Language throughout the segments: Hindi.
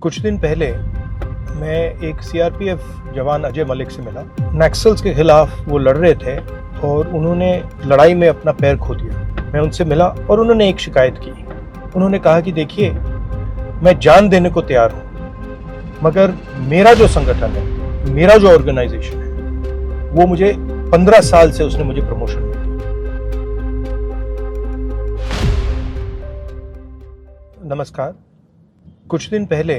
कुछ दिन पहले मैं एक सीआरपीएफ जवान अजय मलिक से मिला। नक्सल्स के खिलाफ वो लड़ रहे थे और उन्होंने लड़ाई में अपना पैर खो दिया। मैं उनसे मिला और उन्होंने एक शिकायत की। उन्होंने कहा कि देखिए, मैं जान देने को तैयार हूँ, मगर मेरा जो संगठन है, मेरा जो ऑर्गेनाइजेशन है, वो मुझे 15 साल से उसने मुझे प्रमोशन नहीं दी। नमस्कार। कुछ दिन पहले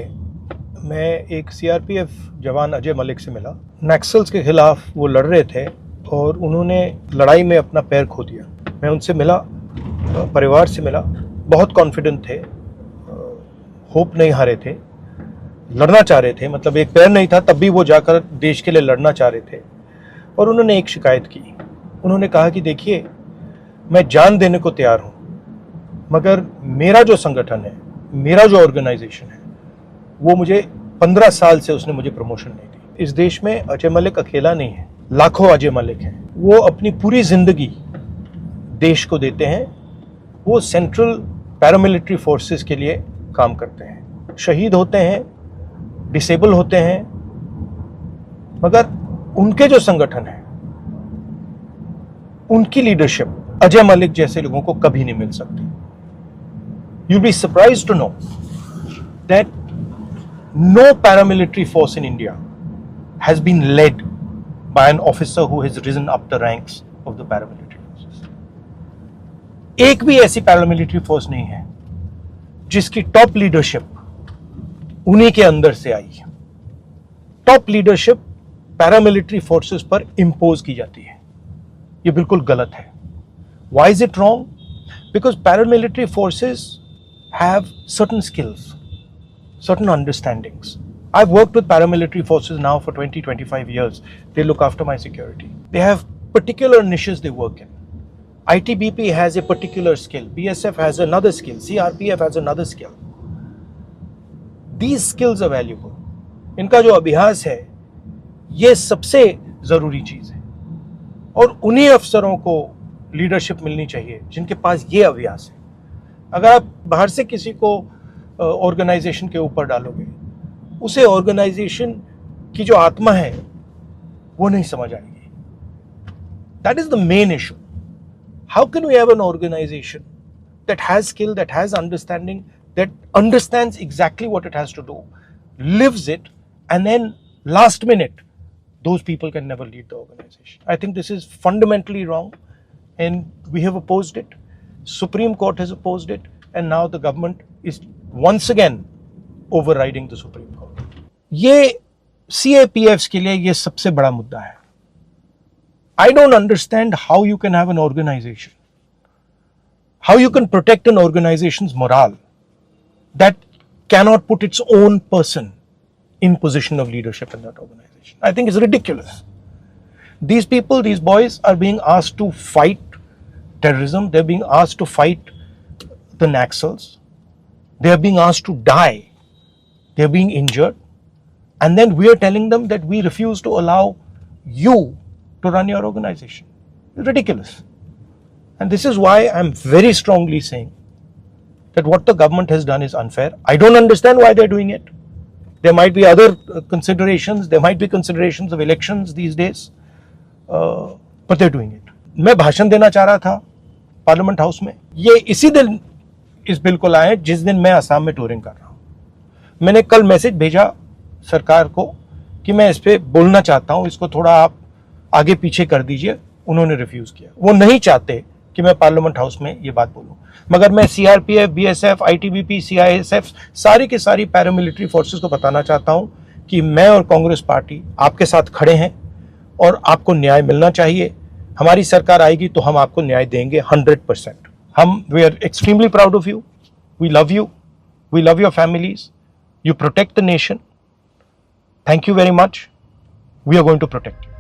मैं एक सीआरपीएफ जवान अजय मलिक से मिला। नक्सल्स के खिलाफ वो लड़ रहे थे और उन्होंने लड़ाई में अपना पैर खो दिया। मैं उनसे मिला, परिवार से मिला, बहुत कॉन्फिडेंट थे, होप नहीं हारे थे, लड़ना चाह रहे थे, मतलब एक पैर नहीं था तब भी वो जाकर देश के लिए लड़ना चाह रहे थे। और उन्होंने एक शिकायत की। उन्होंने कहा कि देखिए, मैं जान देने को तैयार हूँ, मगर मेरा जो संगठन है, मेरा जो ऑर्गेनाइजेशन है, वो मुझे 15 साल से उसने मुझे प्रमोशन नहीं दी। इस देश में अजय मलिक अकेला नहीं है, लाखों अजय मलिक हैं। वो अपनी पूरी जिंदगी देश को देते हैं। वो सेंट्रल पैरामिलिट्री फोर्सेस के लिए काम करते हैं, शहीद होते हैं, डिसेबल होते हैं, मगर उनके जो संगठन है, उनकी लीडरशिप अजय मलिक जैसे लोगों को कभी नहीं मिल सकती। You'll be surprised to know that no paramilitary force in India has been led by an officer who has risen up the ranks of the paramilitary forces. एक भी ऐसी paramilitary force नहीं है जिसकी टॉप लीडरशिप उन्हीं के अंदर से आई है। टॉप लीडरशिप पैरामिलिट्री फोर्सेस पर इंपोज की जाती है। ये बिल्कुल गलत है। Why is it wrong? Because paramilitary forces have certain skills, certain understandings. I've worked with paramilitary forces now for 20-25 years. They look after my security. They have particular niches they work in. ITBP has a particular skill. BSF has another skill. CRPF has another skill. These skills are valuable. इनका जो अभ्यास है, ये सबसे ज़रूरी चीज़ है और उन्हीं अफसरों को लीडरशिप मिलनी चाहिए जिनके पास ये अभ्यास है। अगर आप बाहर से किसी को ऑर्गेनाइजेशन के ऊपर डालोगे, उसे ऑर्गेनाइजेशन की जो आत्मा है वो नहीं समझ आएगी। That is the main issue. How can we have an organisation that has skill, that has understanding, that understands exactly what it has to do, lives it, and then last minute those people can never lead the organization. I think this is fundamentally wrong and we have opposed it. Supreme Court has opposed it and now the government is once again overriding the Supreme Court. ये CAPFs के लिए ये सबसे बड़ा मुद्दा है। I don't understand how you can have an organization, how you can protect an organization's morale that cannot put its own person in position of leadership in that organization. I think it's ridiculous. These people, these boys are being asked to fight terrorism. They're being asked to fight the Naxals. They're being asked to die. They're being injured. And then we are telling them that we refuse to allow you to run your organization. It's ridiculous. And this is why I'm very strongly saying that what the government has done is unfair. I don't understand why they're doing it. There might be other considerations. There might be considerations of elections these days, but they're doing it. मैं भाषण देना चाह रहा था पार्लियामेंट हाउस में। ये इसी दिन इस बिल को लाए जिस दिन मैं असम में टूरिंग कर रहा हूँ। मैंने कल मैसेज भेजा सरकार को कि मैं इस पे बोलना चाहता हूँ, इसको थोड़ा आप आगे पीछे कर दीजिए। उन्होंने रिफ्यूज किया। वो नहीं चाहते कि मैं पार्लियामेंट हाउस में ये बात बोलूं, मगर मैं सीआरपीएफ, बीएसएफ, आईटीबीपी, सीआईएसएफ, सारी की सारी पैरामिलिट्री फोर्सेस को बताना चाहता हूं कि मैं और कांग्रेस पार्टी आपके साथ खड़े हैं और आपको न्याय मिलना चाहिए। हमारी सरकार आएगी तो हम आपको न्याय देंगे 100%। We are extremely proud of you, we love you, we love your families, you protect the nation. Thank you very much, we are going to protect you.